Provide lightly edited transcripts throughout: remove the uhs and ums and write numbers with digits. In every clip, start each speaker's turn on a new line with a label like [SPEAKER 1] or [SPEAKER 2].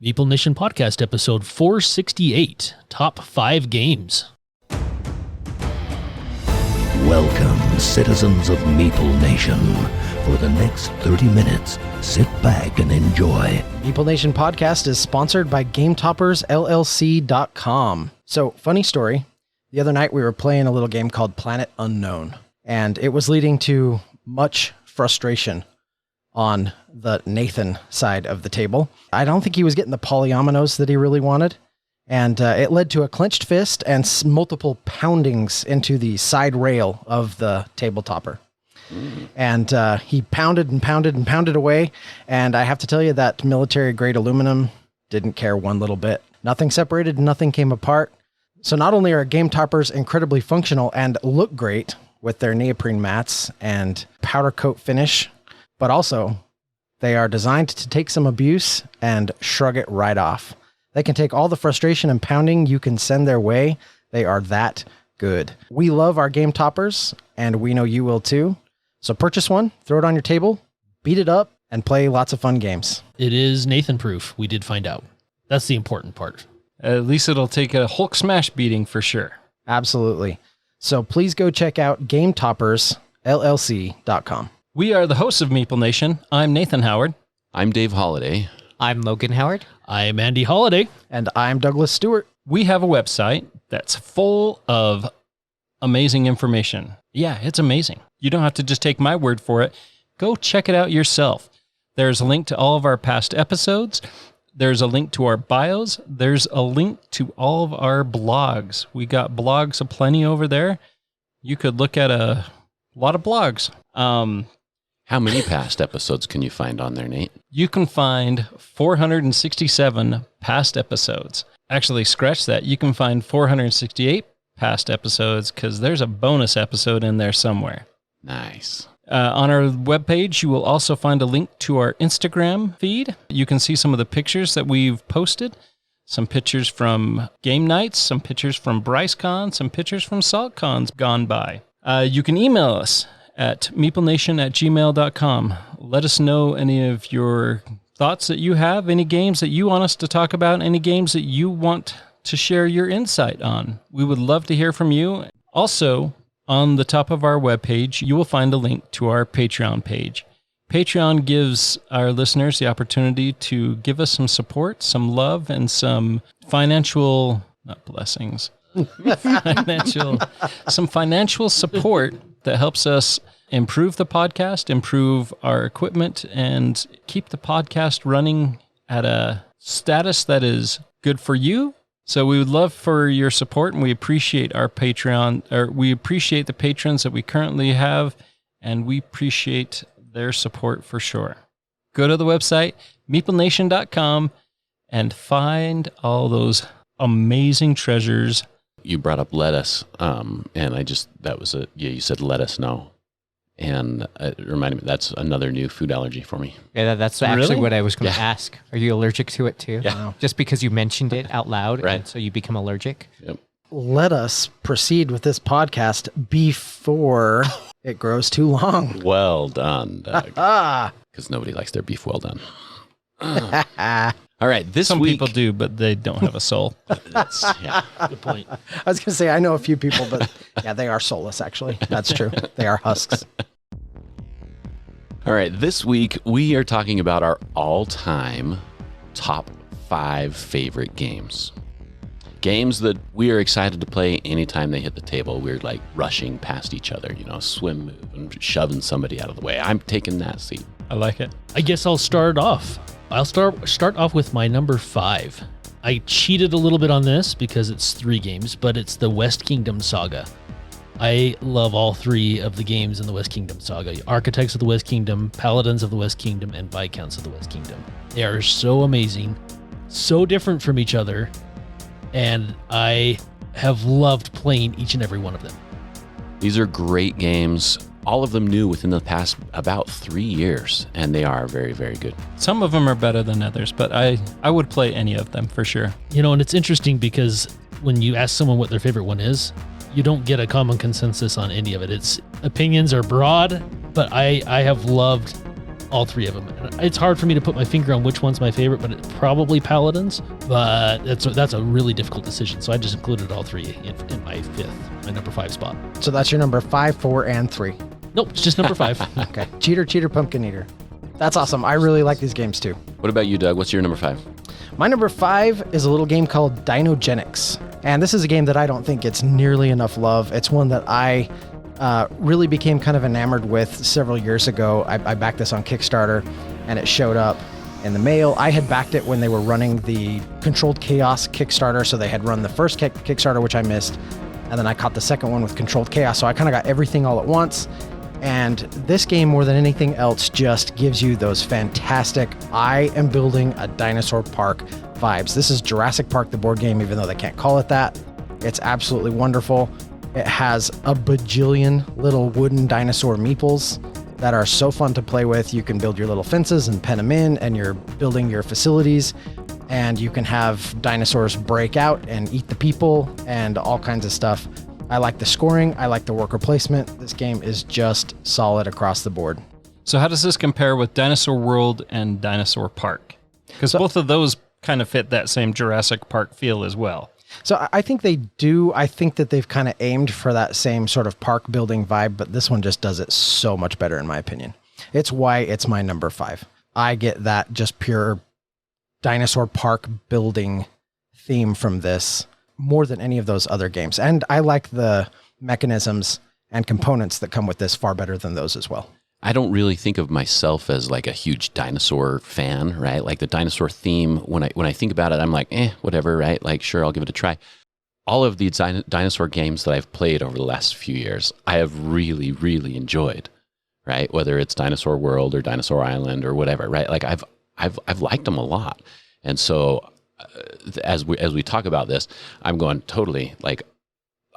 [SPEAKER 1] Meeple Nation Podcast, episode 468, Top 5 Games.
[SPEAKER 2] Welcome, citizens of Meeple Nation. For the next 30 minutes, sit back and enjoy.
[SPEAKER 3] Meeple Nation Podcast is sponsored by GameToppersLLC.com. So, funny story. The other night we were playing a little game called Planet Unknown, and it was leading to much frustration on the Nathan side of the table. I don't think he was getting the polyominoes that he really wanted, and it led to a clenched fist and multiple poundings into the side rail of the table topper. And he pounded and pounded and pounded away, and I have to tell you that military-grade aluminum didn't care one little bit. Nothing separated, nothing came apart. So not only are Game Toppers incredibly functional and look great with their neoprene mats and powder coat finish, but also they are designed to take some abuse and shrug it right off. They can take all the frustration and pounding you can send their way. They are that good. We love our Game Toppers, and we know you will too. So purchase one, throw it on your table, beat it up, and play lots of fun games.
[SPEAKER 1] It is Nathan proof, we did find out. That's the important part.
[SPEAKER 4] At least it'll take a Hulk smash beating for sure.
[SPEAKER 3] Absolutely. So please go check out GameToppersLLC.com.
[SPEAKER 4] We are the hosts of Meeple Nation. I'm Nathan Howard.
[SPEAKER 5] I'm Dave Holliday.
[SPEAKER 6] I'm Logan Howard.
[SPEAKER 1] I'm Andy Holliday.
[SPEAKER 3] And I'm Douglas Stewart.
[SPEAKER 4] We have a website that's full of amazing information. Yeah, it's amazing. You don't have to just take my word for it. Go check it out yourself. There's a link to all of our past episodes. There's a link to our bios. There's a link to all of our blogs. We got blogs aplenty over there. You could look at a lot of blogs.
[SPEAKER 5] How many past episodes can you find on there, Nate?
[SPEAKER 4] You can find 467 past episodes. Actually, scratch that. You can find 468 past episodes because there's a bonus episode in there somewhere.
[SPEAKER 5] Nice.
[SPEAKER 4] On our webpage, you will also find a link to our Instagram feed. You can see some of the pictures that we've posted. Some pictures from game nights, some pictures from BryceCon, some pictures from SaltCons gone by. You can email us at meeplenation@gmail.com. Let us know any of your thoughts that you have, any games that you want us to talk about, any games that you want to share your insight on. We would love to hear from you. Also, on the top of our webpage, you will find a link to our Patreon page. Patreon gives our listeners the opportunity to give us some support, some love, and some financial, not blessings, some financial support that helps us improve the podcast, improve our equipment, and keep the podcast running at a status that is good for you. So we would love for your support, and we appreciate our Patreon, or we appreciate the patrons that we currently have, and we appreciate their support for sure. Go to the website, meeplenation.com, and find all those amazing treasures.
[SPEAKER 5] You brought up lettuce, and you said let us know. And it reminded me, that's another new food allergy for me.
[SPEAKER 6] Yeah, that's actually
[SPEAKER 4] Really?
[SPEAKER 6] what I was going to ask. Are you allergic to it too?
[SPEAKER 5] Yeah.
[SPEAKER 6] Just because you mentioned it out loud,
[SPEAKER 5] Right.
[SPEAKER 6] and so you become allergic?
[SPEAKER 5] Yep.
[SPEAKER 3] Let us proceed with this podcast before it grows too long.
[SPEAKER 5] Well done, Doug.
[SPEAKER 3] Ah!
[SPEAKER 5] Because nobody likes their beef well done. All right, this
[SPEAKER 4] Some
[SPEAKER 5] week...
[SPEAKER 4] people do, but they don't have a soul.
[SPEAKER 5] Yeah.
[SPEAKER 1] Good point.
[SPEAKER 3] I was going to say, I know a few people, but yeah, they are soulless, actually. That's true. They are husks.
[SPEAKER 5] All right, this week we are talking about our all-time top 5 favorite games. Games that we are excited to play anytime they hit the table. We're like rushing past each other, swim move and shoving somebody out of the way. I'm taking that seat.
[SPEAKER 4] I like it.
[SPEAKER 1] I guess I'll start off. I'll start off with my number 5. I cheated a little bit on this because it's 3 games, but it's the West Kingdom Saga. I love all 3 of the games in the West Kingdom Saga. Architects of the West Kingdom, Paladins of the West Kingdom, and Viscounts of the West Kingdom. They are so amazing, so different from each other, and I have loved playing each and every one of them.
[SPEAKER 5] These are great games. All of them new within the past about 3 years, and they are very, very good.
[SPEAKER 4] Some of them are better than others, but I would play any of them for sure.
[SPEAKER 1] And it's interesting because when you ask someone what their favorite one is, you don't get a common consensus on any of it. Its opinions are broad, but I have loved all three of them. And it's hard for me to put my finger on which one's my favorite, but it's probably Paladins. But that's a really difficult decision. So I just included all three in my number 5 spot.
[SPEAKER 3] So that's your number 5, 4, and 3.
[SPEAKER 1] Nope, it's just number 5.
[SPEAKER 3] Okay. Cheater, Pumpkin Eater. That's awesome. I really like these games too.
[SPEAKER 5] What about you, Doug? What's your number 5?
[SPEAKER 3] My number 5 is a little game called Dinogenics. And this is a game that I don't think gets nearly enough love. It's one that I really became kind of enamored with several years ago. I backed this on Kickstarter, and it showed up in the mail. I had backed it when they were running the Controlled Chaos Kickstarter, so they had run the first Kickstarter, which I missed, and then I caught the second one with Controlled Chaos, so I kind of got everything all at once. And this game, more than anything else, just gives you those fantastic, I am building a dinosaur park vibes. This is Jurassic Park, the board game, even though they can't call it that. It's absolutely wonderful. It has a bajillion little wooden dinosaur meeples that are so fun to play with. You can build your little fences and pen them in, and you're building your facilities, and you can have dinosaurs break out and eat the people and all kinds of stuff. I like the scoring. I like the worker placement. This game is just solid across the board.
[SPEAKER 4] So how does this compare with Dinosaur World and Dinosaur Park? Because both of those kind of fit that same Jurassic Park feel as well.
[SPEAKER 3] So I think they do. I think that they've kind of aimed for that same sort of park building vibe, but this one just does it so much better in my opinion. It's why it's my number 5. I get that just pure dinosaur park building theme from this more than any of those other games. And I like the mechanisms and components that come with this far better than those as well.
[SPEAKER 5] I don't really think of myself as like a huge dinosaur fan, right? Like the dinosaur theme, when I think about it, I'm like, whatever, right? Like, sure, I'll give it a try. All of these dinosaur games that I've played over the last few years, I have really, really enjoyed, right? Whether it's Dinosaur World or Dinosaur Island or whatever, right? Like I've liked them a lot. And so as we talk about this, I'm going totally like,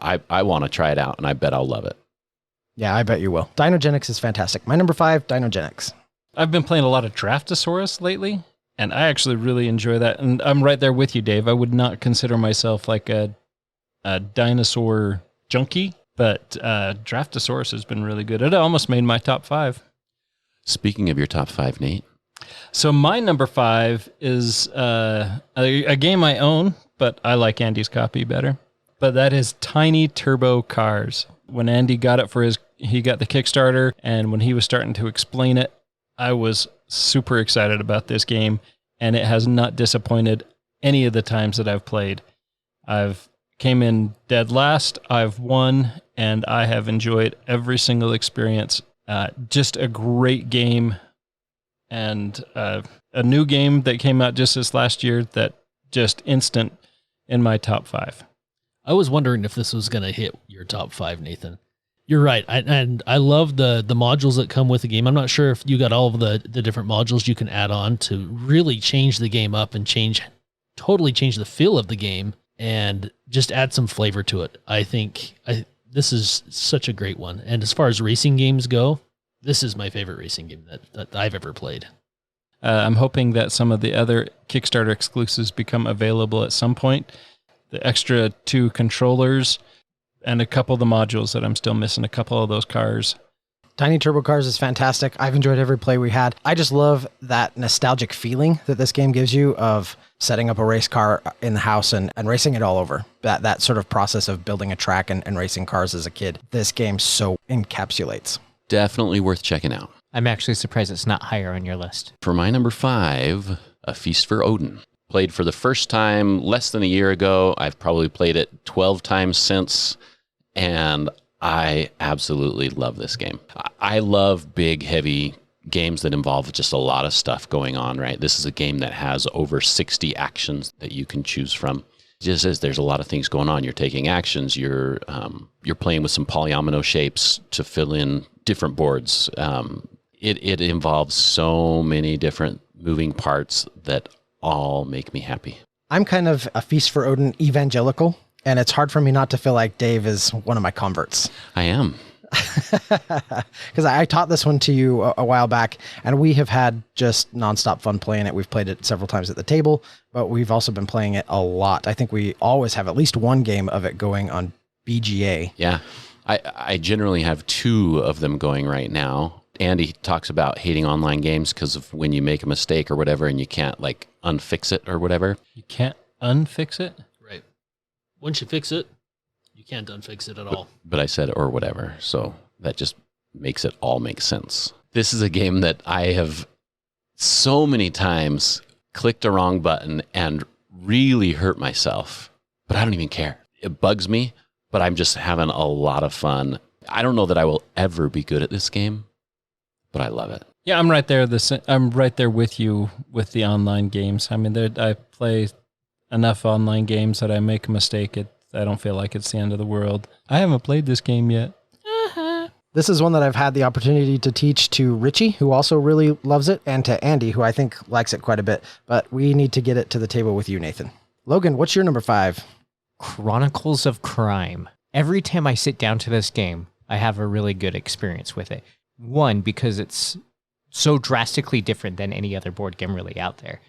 [SPEAKER 5] I want to try it out, and I bet I'll love it.
[SPEAKER 3] Yeah, I bet you will. Dinogenics is fantastic. My number 5, Dinogenics.
[SPEAKER 4] I've been playing a lot of Draftosaurus lately, and I actually really enjoy that. And I'm right there with you, Dave. I would not consider myself like a dinosaur junkie, but Draftosaurus has been really good. It almost made my top 5.
[SPEAKER 5] Speaking of your top 5, Nate.
[SPEAKER 4] So my number 5 is a game I own, but I like Andy's copy better. But that is Tiny Turbo Cars. When Andy got it he got the Kickstarter, and when he was starting to explain it, I was super excited about this game, and it has not disappointed any of the times that I've played. I've came in dead last, I've won, and I have enjoyed every single experience. Just a great game, and a new game that came out just this last year that just instant in my top 5.
[SPEAKER 1] I was wondering if this was going to hit your top 5, Nathan. You're right. I love the modules that come with the game. I'm not sure if you got all of the different modules you can add on to really change the game up and totally change the feel of the game and just add some flavor to it. I think this is such a great one. And as far as racing games go, this is my favorite racing game that I've ever played.
[SPEAKER 4] I'm hoping that some of the other Kickstarter exclusives become available at some point. The extra 2 controllers and a couple of the modules that I'm still missing, a couple of those cars.
[SPEAKER 3] Tiny Turbo Cars is fantastic. I've enjoyed every play we had. I just love that nostalgic feeling that this game gives you of setting up a race car in the house and racing it all over. That sort of process of building a track and racing cars as a kid. This game so encapsulates.
[SPEAKER 5] Definitely worth checking out.
[SPEAKER 6] I'm actually surprised it's not higher on your list.
[SPEAKER 5] For my number 5, A Feast for Odin. Played for the first time less than a year ago. I've probably played it 12 times since, and I absolutely love this game. I love big, heavy games that involve just a lot of stuff going on, right? This is a game that has over 60 actions that you can choose from. Just as there's a lot of things going on. You're taking actions. You're playing with some polyomino shapes to fill in different boards. It involves so many different moving parts that all make me happy.
[SPEAKER 3] I'm kind of a Feast for Odin evangelical, and it's hard for me not to feel like Dave is one of my converts.
[SPEAKER 5] I am.
[SPEAKER 3] Because I taught this one to you a while back, and we have had just nonstop fun playing it. We've played it several times at the table, but we've also been playing it a lot. I think we always have at least one game of it going on BGA.
[SPEAKER 5] Yeah. I generally have 2 of them going right now. Andy talks about hating online games because of when you make a mistake or whatever and you can't like unfix it or whatever.
[SPEAKER 4] You can't unfix it?
[SPEAKER 1] Right. Once you fix it, you can't unfix it at all.
[SPEAKER 5] But I said or whatever, so that just makes it all make sense. This is a game that I have so many times clicked a wrong button and really hurt myself, but I don't even care. It bugs me, but I'm just having a lot of fun. I don't know that I will ever be good at this game, but I love it.
[SPEAKER 4] Yeah, I'm right there. I'm right there with you with the online games. I mean, I play enough online games that I make a mistake. I don't feel like it's the end of the world. I haven't played this game yet.
[SPEAKER 3] This is one that I've had the opportunity to teach to Richie, who also really loves it, and to Andy, who I think likes it quite a bit. But we need to get it to the table with you, Nathan. Logan, what's your number 5?
[SPEAKER 6] Chronicles of Crime. Every time I sit down to this game, I have a really good experience with it. One, because it's so drastically different than any other board game really out there.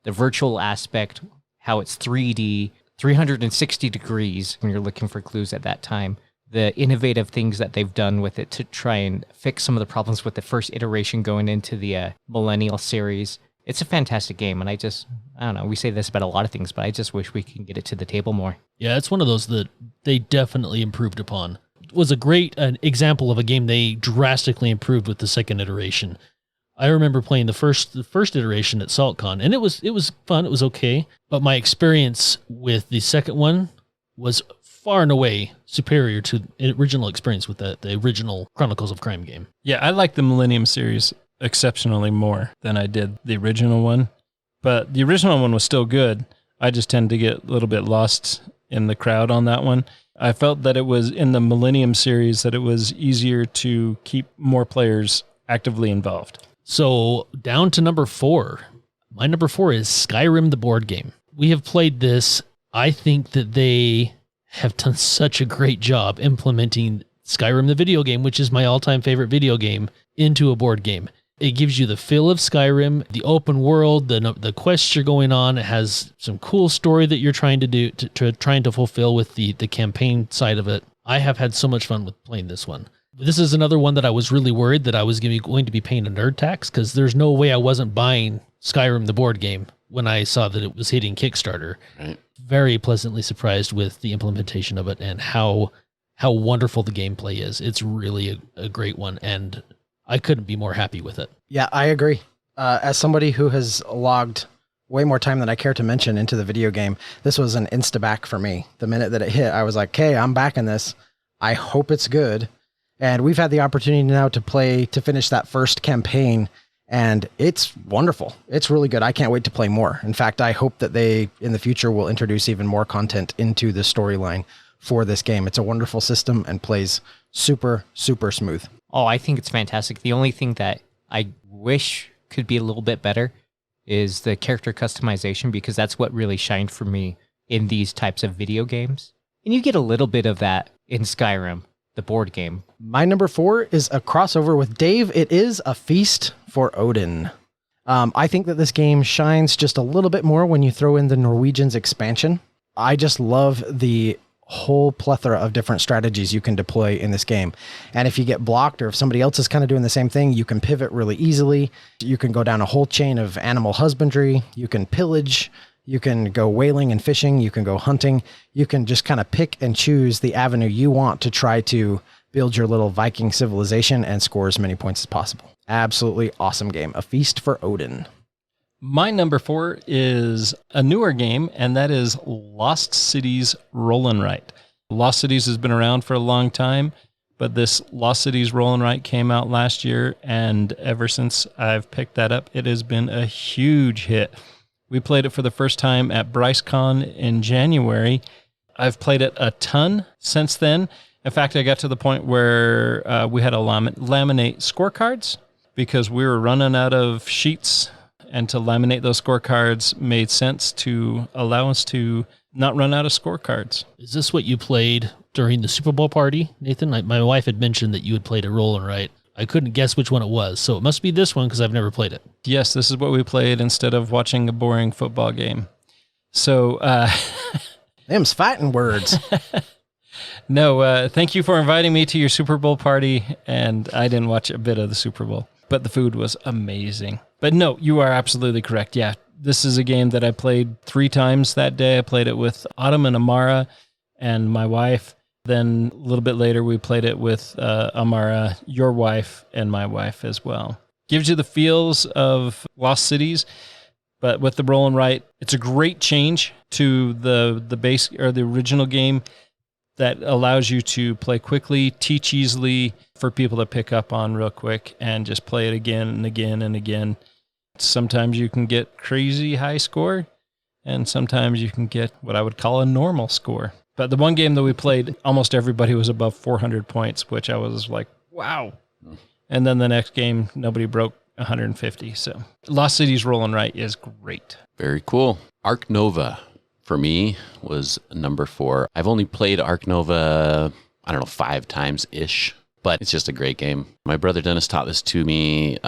[SPEAKER 6] The virtual aspect, how it's 3D, 360 degrees when you're looking for clues at that time. The innovative things that they've done with it to try and fix some of the problems with the first iteration going into the Millennial series. It's a fantastic game, and I don't know, we say this about a lot of things, but I just wish we can get it to the table more.
[SPEAKER 1] Yeah, it's one of those that they definitely improved upon. It was a great example of a game they drastically improved with the second iteration. I remember playing the first iteration at SaltCon, and it was fun, it was okay, but my experience with the second one was far and away superior to the original experience with the original Chronicles of Crime game.
[SPEAKER 4] Yeah, I like the Millennium series exceptionally more than I did the original one. But the original one was still good. I just tend to get a little bit lost in the crowd on that one. I felt that it was in the Millennium series that it was easier to keep more players actively involved.
[SPEAKER 1] So down to number 4. My number 4 is Skyrim the board game. We have played this. I think that they have done such a great job implementing Skyrim the video game, which is my all-time favorite video game, into a board game. It gives you the feel of Skyrim, the open world, the quests you're going on. It has some cool story that you're trying to do, trying to fulfill with the campaign side of it. I have had so much fun with playing this one. This is another one that I was really worried that I was going to be paying a nerd tax, because there's no way I wasn't buying Skyrim the board game when I saw that it was hitting Kickstarter.
[SPEAKER 5] Right.
[SPEAKER 1] Very pleasantly surprised with the implementation of it and how wonderful the gameplay is. It's really a great one, and I couldn't be more happy with it.
[SPEAKER 3] Yeah, I agree. As somebody who has logged way more time than I care to mention into the video game, this was an insta-back for me. The minute that it hit, I was like, okay, I'm back in this. I hope it's good. And we've had the opportunity now to finish that first campaign, and it's wonderful. It's really good. I can't wait to play more. In fact, I hope that they, in the future, will introduce even more content into the storyline for this game. It's a wonderful system and plays super, super smooth.
[SPEAKER 6] Oh, I think it's fantastic. The only thing that I wish could be a little bit better is the character customization, because that's what really shined for me in these types of video games. And you get a little bit of that in Skyrim, the board game.
[SPEAKER 3] My number 4 is a crossover with Dave. It is A Feast for Odin. I think that this game shines just a little bit more when you throw in the Norwegians expansion. I just love the whole plethora of different strategies you can deploy in this game. And if you get blocked, or if somebody else is kind of doing the same thing, you can pivot really easily. You can go down a whole chain of animal husbandry. You can pillage. You can go whaling and fishing. You can go hunting. You can just kind of pick and choose the avenue you want to try to build your little Viking civilization and score as many points as possible. Absolutely awesome game. A Feast for Odin.
[SPEAKER 4] My number 4 is a newer game, and that is Lost Cities Roll and Write. Lost Cities has been around for a long time, but this Lost Cities Roll and Write came out last year, and ever since I've picked that up, it has been a huge hit. We played it for the first time at BryceCon in January. I've played it a ton since then. In fact, I got to the point where we had to laminate scorecards because we were running out of sheets, and to laminate those scorecards made sense to allow us to not run out of scorecards.
[SPEAKER 1] Is this what you played during the Super Bowl party, Nathan? My wife had mentioned that you had played a roll and write. I couldn't guess which one it was, so it must be this one because I've never played it.
[SPEAKER 4] Yes, this is what we played instead of watching a boring football game. So,
[SPEAKER 3] Them's fighting words.
[SPEAKER 4] No, thank you for inviting me to your Super Bowl party, and I didn't watch a bit of the Super Bowl, but the food was amazing. But no, you are absolutely correct. Yeah, this is a game that I played 3 times that day. I played it with Autumn and Amara and my wife. Then a little bit later, we played it with Amara, your wife, and my wife as well. Gives you the feels of Lost Cities, but with the roll and write, it's a great change to the base or the original game that allows you to play quickly, teach easily for people to pick up on real quick and just play it again and again and again. Sometimes you can get crazy high score, and sometimes you can get what I would call a normal score. But the one game that we played, almost everybody was above 400 points, which I was like, wow. And then the next game, nobody broke 150. So Lost Cities Roll and Write is great.
[SPEAKER 5] Very cool. Ark Nova, for me, was number 4. I've only played Ark Nova, 5 times-ish, but it's just a great game. My brother Dennis taught this to me.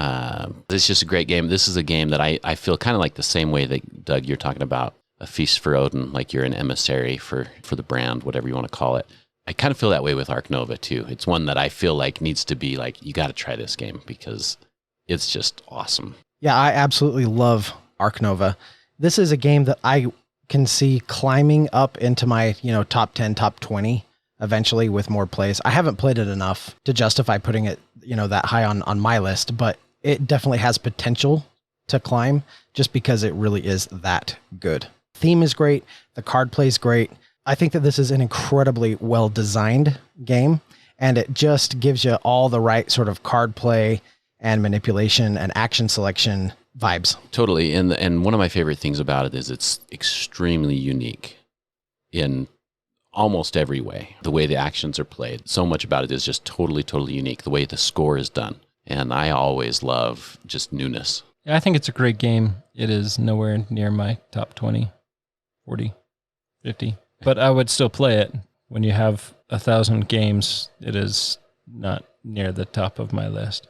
[SPEAKER 5] It's just a great game. This is a game that I feel kind of like the same way that, Doug, you're talking about a Feast for Odin, like you're an emissary for the brand, whatever you want to call it. I kind of feel that way with Ark Nova, too. It's one that I feel like needs to be like, you got to try this game because it's just awesome.
[SPEAKER 3] Yeah, I absolutely love Ark Nova. This is a game that I can see climbing up into my, top 10, top 20 eventually with more plays. I haven't played it enough to justify putting it, that high on my list, but it definitely has potential to climb just because it really is that good. Theme is great. The card play is great. I think that this is an incredibly well-designed game, and it just gives you all the right sort of card play and manipulation and action selection vibes.
[SPEAKER 5] Totally. And one of my favorite things about it is it's extremely unique in almost every way. The way the actions are played, so much about it is just totally, totally unique. The way the score is done. And I always love just newness.
[SPEAKER 4] Yeah, I think it's a great game. It is nowhere near my top 20, 40, 50. But I would still play it. When you have 1,000 games, it is not near the top of my list.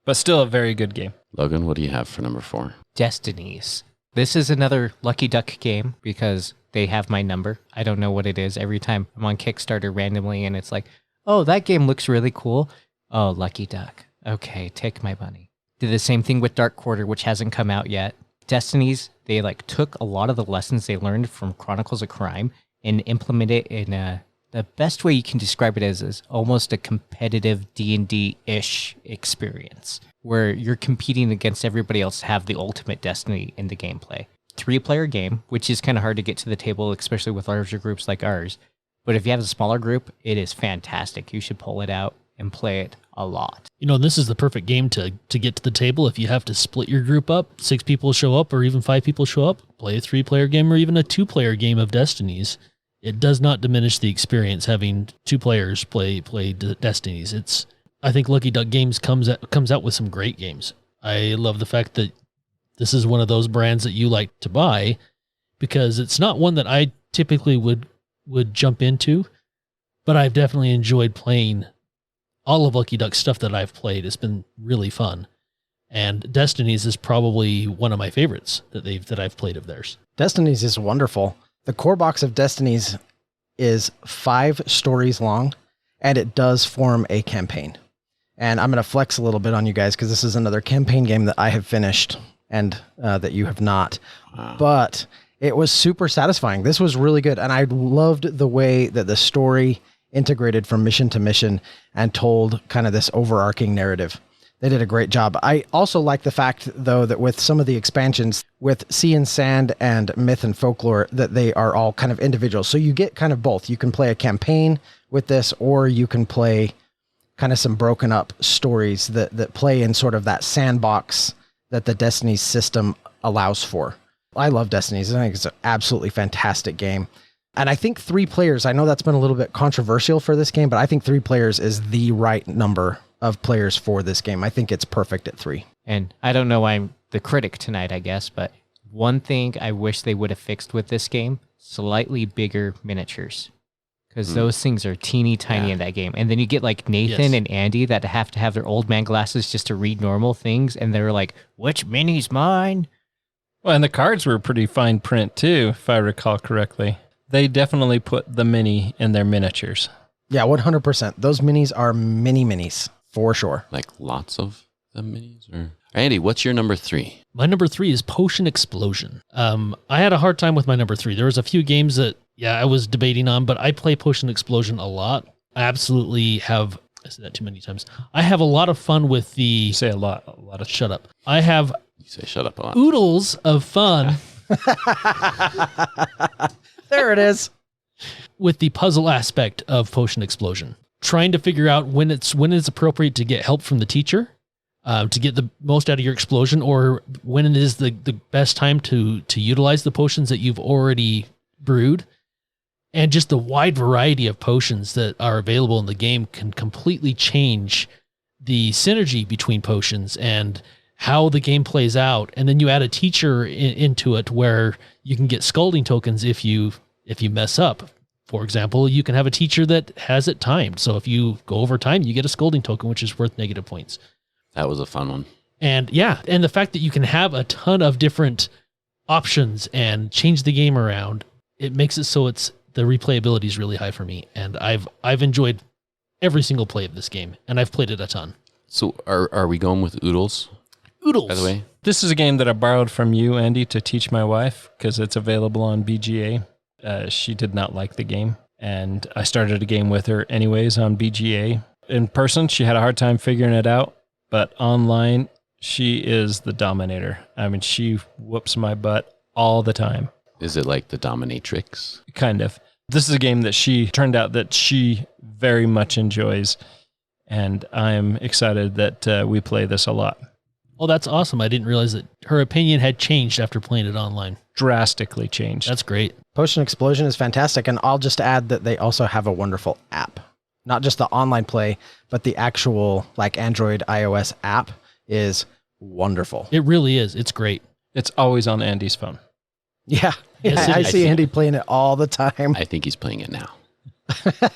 [SPEAKER 4] But still a very good game.
[SPEAKER 5] Logan, what do you have for number 4?
[SPEAKER 6] Destinies. This is another Lucky Duck game because they have my number. I don't know what it is. Every time I'm on Kickstarter randomly and it's like, oh, that game looks really cool. Oh, Lucky Duck. Okay, take my money. Did the same thing with Dark Quarter, which hasn't come out yet. Destinies, they took a lot of the lessons they learned from Chronicles of Crime and implemented it in the best way you can describe it is almost a competitive D&D-ish experience where you're competing against everybody else to have the ultimate destiny in the gameplay. 3-player game, which is kind of hard to get to the table, especially with larger groups like ours. But if you have a smaller group, it is fantastic. You should pull it out and play it a lot.
[SPEAKER 1] This is the perfect game to get to the table. If you have to split your group up, 6 people show up or even 5 people show up, play a 3-player game or even a 2-player game of Destinies. It does not diminish the experience having 2 players play Destinies. I think Lucky Duck Games comes out with some great games. I love the fact that this is one of those brands that you like to buy because it's not one that I typically would jump into, but I've definitely enjoyed playing all of Lucky Duck's stuff that I've played. It's been really fun. And Destinies is probably one of my favorites that I've played of theirs.
[SPEAKER 3] Destinies is wonderful. The core box of Destinies is 5 stories long, and it does form a campaign. And I'm going to flex a little bit on you guys because this is another campaign game that I have finished and that you have not.
[SPEAKER 5] Wow.
[SPEAKER 3] But it was super satisfying. This was really good. And I loved the way that the story integrated from mission to mission and told kind of this overarching narrative. They did a great job. I also like the fact, though, that with some of the expansions, with Sea and Sand and Myth and Folklore, that they are all kind of individual. So you get kind of both. You can play a campaign with this, or you can play kind of some broken up stories that play in sort of that sandbox that the Destinies system allows for. I love Destinies. I think it's an absolutely fantastic game. And I think 3 players, I know that's been a little bit controversial for this game, but I think 3 players is the right number of players for this game. I think it's perfect at 3.
[SPEAKER 6] And I don't know why I'm the critic tonight, I guess, but one thing I wish they would have fixed with this game, slightly bigger miniatures. Because those things are teeny tiny in that game. And then you get like Nathan and Andy that have to have their old man glasses just to read normal things. And they're like, which mini's mine?
[SPEAKER 4] Well, and the cards were pretty fine print too, if I recall correctly. They definitely put the mini in their miniatures.
[SPEAKER 3] Yeah, 100%. Those minis are mini minis for sure.
[SPEAKER 5] Like lots of the minis? Or Andy, what's your number 3?
[SPEAKER 1] My number 3 is Potion Explosion. I had a hard time with my number 3. There was a few games that, I was debating on, but I play Potion Explosion a lot. I absolutely have, I said that too many times. I have a lot of fun with the...
[SPEAKER 4] You say a lot of...
[SPEAKER 1] Shut up. I have...
[SPEAKER 5] You say shut up a lot.
[SPEAKER 1] Oodles of fun.
[SPEAKER 3] There it is.
[SPEAKER 1] With the puzzle aspect of Potion Explosion. Trying to figure out when it's appropriate to get help from the teacher, to get the most out of your explosion, or when it is the best time to utilize the potions that you've already brewed. And just the wide variety of potions that are available in the game can completely change the synergy between potions and how the game plays out. And then you add a teacher into it where you can get scalding tokens if you mess up. For example, you can have a teacher that has it timed. So if you go over time, you get a scolding token, which is worth negative points.
[SPEAKER 5] That was a fun one.
[SPEAKER 1] And and the fact that you can have a ton of different options and change the game around, it makes it so the replayability is really high for me. And I've enjoyed every single play of this game, and I've played it a ton.
[SPEAKER 5] So are we going with Oodles?
[SPEAKER 1] Oodles.
[SPEAKER 5] By the way,
[SPEAKER 4] this is a game that I borrowed from you, Andy, to teach my wife because it's available on BGA. She did not like the game, and I started a game with her anyways on BGA. In person, she had a hard time figuring it out, but online, she is the dominator. I mean, she whoops my butt all the time.
[SPEAKER 5] is it like the Dominatrix?
[SPEAKER 4] Kind of. This is a game that turned out that she very much enjoys, and I'm excited that we play this a lot.
[SPEAKER 1] Oh, that's awesome. I didn't realize that her opinion had changed after playing it online.
[SPEAKER 4] Drastically changed.
[SPEAKER 1] That's great.
[SPEAKER 3] Potion Explosion is fantastic, and I'll just add that they also have a wonderful app. Not just the online play, but the actual like Android, iOS app is wonderful.
[SPEAKER 1] It really is. It's great.
[SPEAKER 4] It's always on Andy's phone.
[SPEAKER 3] Yeah,
[SPEAKER 1] Yes,
[SPEAKER 3] I
[SPEAKER 1] it is.
[SPEAKER 3] see Andy playing it all the time.
[SPEAKER 5] I think he's playing it now.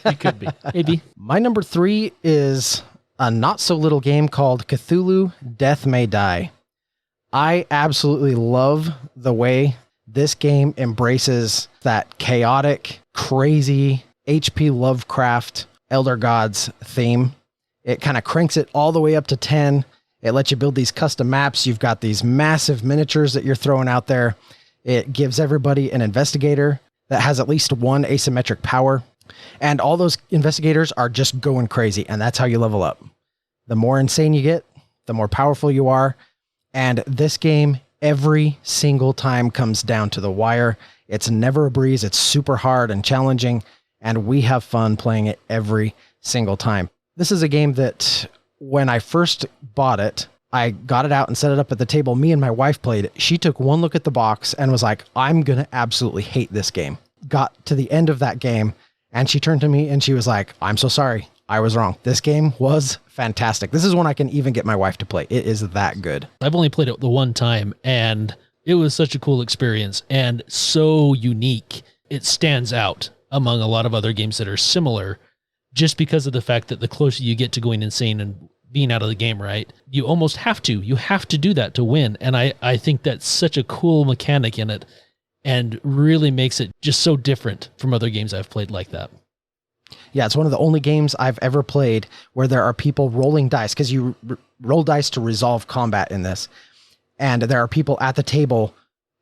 [SPEAKER 4] It could be.
[SPEAKER 1] Maybe.
[SPEAKER 3] My number 3 is a not so little game called Cthulhu Death May Die. I absolutely love the way this game embraces that chaotic, crazy H.P. Lovecraft Elder Gods theme. It kind of cranks it all the way up to 10. It lets you build these custom maps. You've got these massive miniatures that you're throwing out there. It gives everybody an investigator that has at least one asymmetric power. And all those investigators are just going crazy, and that's how you level up. The more insane you get, the more powerful you are. And this game, every single time, comes down to the wire. It's never a breeze. It's super hard and challenging, and we have fun playing it every single time. This is a game that when I first bought it, I got it out and set it up at the table. Me and my wife played it. She took one look at the box and was like, I'm going to absolutely hate this game. Got to the end of that game, and she turned to me and she was like, I'm so sorry. I was wrong. This game was fantastic. This is one I can even get my wife to play. It is that good.
[SPEAKER 1] I've only played it the one time, and it was such a cool experience and so unique. It stands out among a lot of other games that are similar just because of the fact that the closer you get to going insane and being out of the game, right? You almost have to. You have to do that to win. And I think that's such a cool mechanic in it and really makes it just so different from other games I've played like that.
[SPEAKER 3] Yeah, it's one of the only games I've ever played where there are people rolling dice, because you roll dice to resolve combat in this. And there are people at the table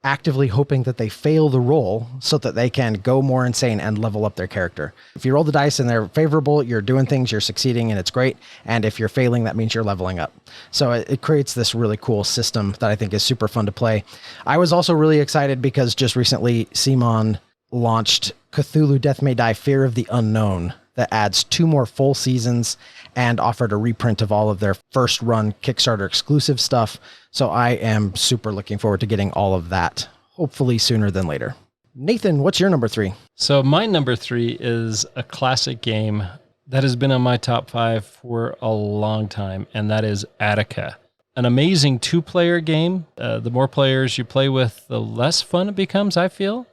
[SPEAKER 3] actively hoping that they fail the roll so that they can go more insane and level up their character. If you roll the dice and they're favorable, you're doing things, you're succeeding, and it's great. And if you're failing, that means you're leveling up. So it creates this really cool system that I think is super fun to play. I was also really excited because just recently Simon launched Cthulhu Death May Die Fear of the Unknown that adds 2 more full seasons and offered a reprint of all of their first run Kickstarter exclusive stuff. So I am super looking forward to getting all of that, hopefully sooner than later. Nathan, what's your number 3?
[SPEAKER 4] So my number 3 is a classic game that has been on my top 5 for a long time, and that is Attica. An amazing 2-player game. The more players you play with, the less fun it becomes, I feel.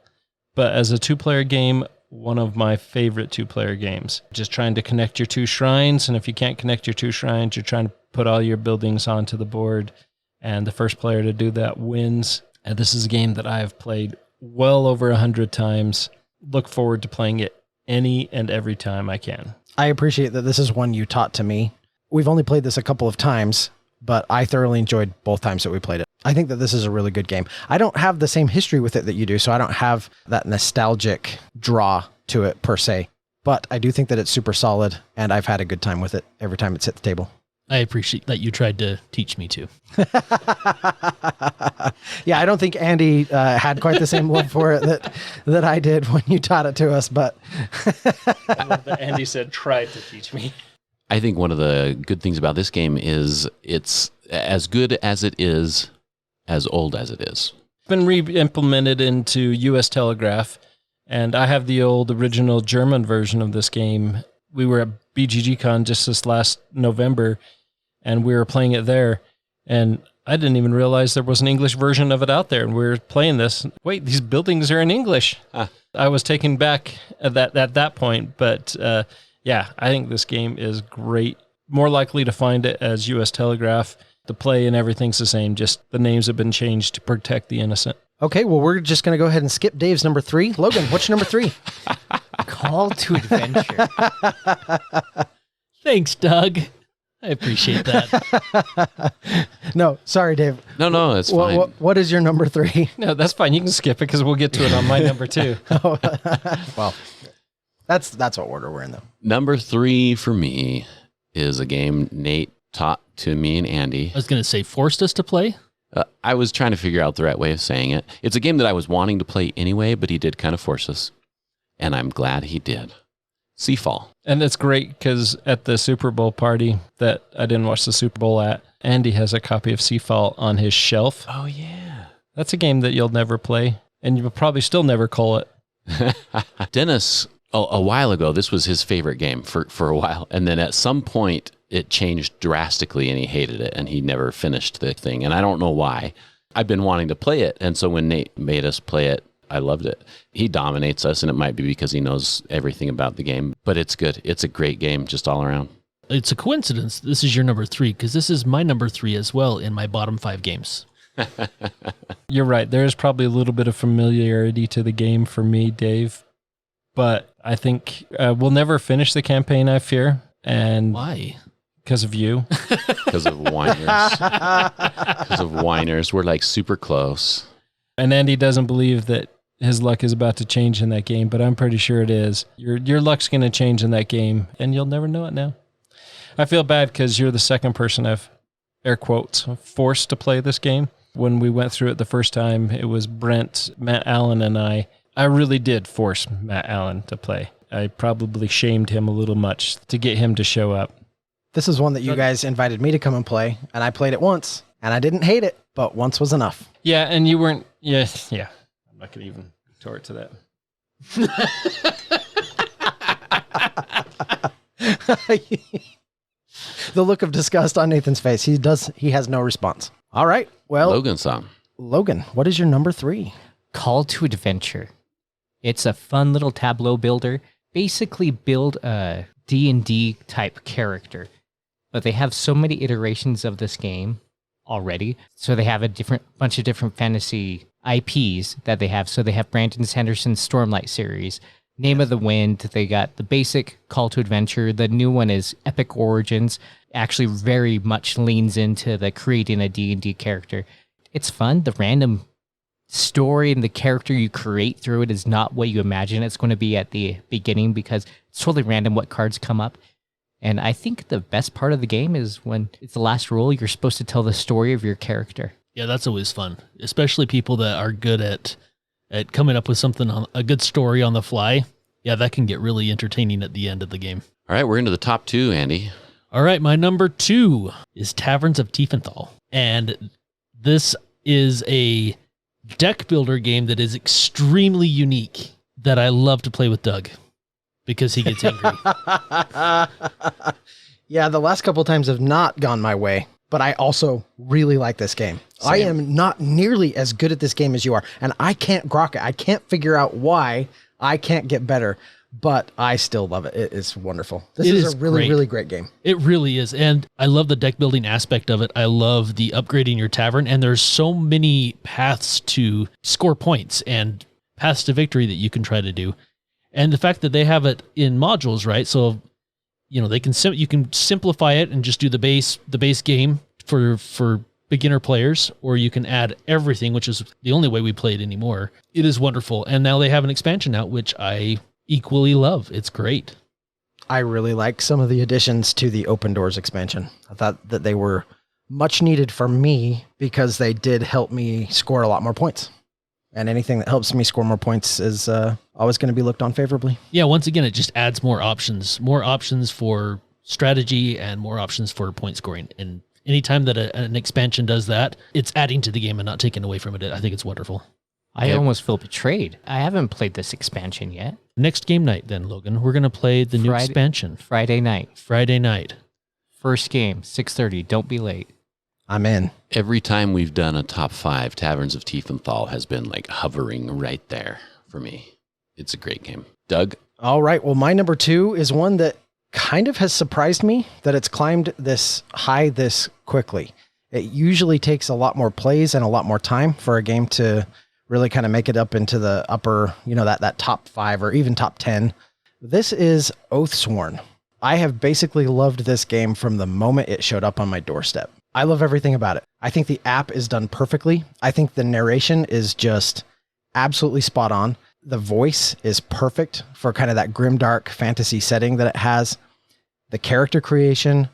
[SPEAKER 4] But as a 2-player game, one of my favorite 2-player games. Just trying to connect your 2 shrines, and if you can't connect your 2 shrines, you're trying to put all your buildings onto the board, and the first player to do that wins. And this is a game that I have played well over 100 times. look forward to playing it any and every time I can.
[SPEAKER 3] I appreciate that this is one you taught to me. We've only played this a couple of times, but I thoroughly enjoyed both times that we played it. I think that this is a really good game. I don't have the same history with it that you do, so I don't have that nostalgic draw to it per se. But I do think that it's super solid, and I've had a good time with it every time it's hit the table.
[SPEAKER 1] I appreciate that you tried to teach me to.
[SPEAKER 3] Yeah, I don't think Andy had quite the same love for it that I did when you taught it to us, but
[SPEAKER 4] I love that Andy said, tried to teach me.
[SPEAKER 5] I think one of the good things about this game is it's as good as it is, as old as it is.
[SPEAKER 4] It's been re-implemented into US Telegraph, and I have the old original German version of this game. We were at BGGCon just this last November, and we were playing it there, and I didn't even realize there was an English version of it out there, and we were playing this. Wait, these buildings are in English. I was taken back at that point, but yeah, I think this game is great. More likely to find it as US Telegraph. The play and everything's the same, just the names have been changed to protect the innocent.
[SPEAKER 3] okay, well, we're just going to go ahead and skip Dave's number 3. Logan, what's your number 3?
[SPEAKER 6] Call to Adventure.
[SPEAKER 1] Thanks, Doug. I appreciate that.
[SPEAKER 3] No, sorry, Dave.
[SPEAKER 5] No, it's fine.
[SPEAKER 3] What is your number 3?
[SPEAKER 4] No, that's fine. You can skip it because we'll get to it on my number 2.
[SPEAKER 3] Well, that's what order we're in, though.
[SPEAKER 5] Number 3 for me is a game Nate taught to me and Andy.
[SPEAKER 1] I was going to say forced us to play.
[SPEAKER 5] I was trying to figure out the right way of saying it. It's a game that I was wanting to play anyway, but he did kind of force us. And I'm glad he did. Seafall.
[SPEAKER 4] And it's great because at the Super Bowl party that I didn't watch the Super Bowl at, Andy has a copy of Seafall on his shelf.
[SPEAKER 5] Oh, yeah.
[SPEAKER 4] That's a game that you'll never play, and you'll probably still never call it.
[SPEAKER 5] Dennis, a while ago, this was his favorite game for a while. And then at some point, it changed drastically and he hated it and he never finished the thing. And I don't know why. I've been wanting to play it. And so when Nate made us play it, I loved it. He dominates us, and it might be because he knows everything about the game, but it's good. It's a great game just all around.
[SPEAKER 1] It's a coincidence this is your number 3 because this is my number 3 as well in my bottom 5 games.
[SPEAKER 4] You're right. There's probably a little bit of familiarity to the game for me, Dave, but I think we'll never finish the campaign, I fear. And
[SPEAKER 1] Why?
[SPEAKER 4] Because of you.
[SPEAKER 5] Because of whiners. Because of whiners. We're like super close.
[SPEAKER 4] And Andy doesn't believe that his luck is about to change in that game, but I'm pretty sure it is. Your luck's going to change in that game, and you'll never know it now. I feel bad because you're the second person I've, air quotes, forced to play this game. When we went through it the first time, it was Brent, Matt Allen, and I. I really did force Matt Allen to play. I probably shamed him a little much to get him to show up.
[SPEAKER 3] This is one that you guys invited me to come and play, and I played it once, and I didn't hate it, but once was enough.
[SPEAKER 4] Yeah, and you weren't... Yeah. I'm not going to even retort to that.
[SPEAKER 3] The look of disgust on Nathan's face. He has no response. All right. Well,
[SPEAKER 5] Logan song.
[SPEAKER 3] Logan, what is your number 3?
[SPEAKER 6] Call to Adventure. It's a fun little tableau builder. Basically build a D&D type character. But they have so many iterations of this game already. So they have a bunch of different fantasy IPs that they have. So they have Brandon Sanderson's Stormlight series, Name of the Wind. They got the basic Call to Adventure. The new one is Epic Origins. Actually very much leans into the creating a D&D character. It's fun. The random story and the character you create through it is not what you imagine it's going to be at the beginning because it's totally random what cards come up. And I think the best part of the game is when it's the last rule, you're supposed to tell the story of your character.
[SPEAKER 1] Yeah, that's always fun, especially people that are good at coming up with something, a good story on the fly. Yeah, that can get really entertaining at the end of the game.
[SPEAKER 5] All right, we're into the top 2, Andy.
[SPEAKER 1] All right, my number 2 is Taverns of Tiefenthal. And this is a deck builder game that is extremely unique that I love to play with Doug because he gets angry.
[SPEAKER 3] Yeah, the last couple of times have not gone my way, but I also really like this game.
[SPEAKER 5] Same.
[SPEAKER 3] I am not nearly as good at this game as you are, and I can't grok it. I can't figure out why I can't get better, but I still love it. It is wonderful. This is a really, really great game.
[SPEAKER 1] It really is. And I love the deck building aspect of it. I love the upgrading your tavern. And there's so many paths to score points and paths to victory that you can try to do. And the fact that they have it in modules, right? So, they can you can simplify it and just do the base game for beginner players, or you can add everything, which is the only way we play it anymore. It is wonderful. And now they have an expansion out, which I equally love. It's great.
[SPEAKER 3] I really like some of the additions to the Open Doors expansion. I thought that they were much needed for me because they did help me score a lot more points. And anything that helps me score more points is always going to be looked on favorably.
[SPEAKER 1] Yeah, once again, it just adds more options for strategy and more options for point scoring. And anytime that an expansion does that, it's adding to the game and not taking away from it. I think it's wonderful.
[SPEAKER 6] I almost feel betrayed. I haven't played this expansion yet.
[SPEAKER 1] Next game night then, Logan, we're going to play the new expansion.
[SPEAKER 6] Friday night.
[SPEAKER 1] First
[SPEAKER 6] game, 6:30. Don't be late.
[SPEAKER 3] I'm in.
[SPEAKER 5] Every time we've done a top 5, Taverns of Tiefenthal has been like hovering right there for me. It's a great game. Doug?
[SPEAKER 3] All right. Well, my number 2 is one that kind of has surprised me that it's climbed this high this quickly. It usually takes a lot more plays and a lot more time for a game to really kind of make it up into the upper, that top 5 or even top 10. This is Oathsworn. I have basically loved this game from the moment it showed up on my doorstep. I love everything about it. I think the app is done perfectly. I think the narration is just absolutely spot on. The voice is perfect for kind of that grimdark fantasy setting that it has. The character creation,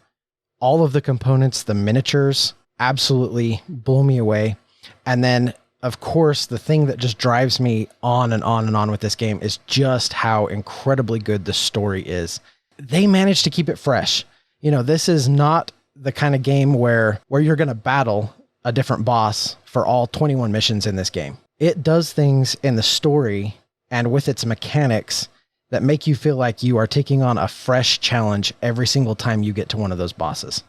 [SPEAKER 3] all of the components, the miniatures, absolutely blew me away. And then, of course, the thing that just drives me on and on and on with this game is just how incredibly good the story is. They managed to keep it fresh. This is not the kind of game where you're going to battle a different boss for all 21 missions in this game. It does things in the story and with its mechanics that make you feel like you are taking on a fresh challenge every single time you get to one of those bosses.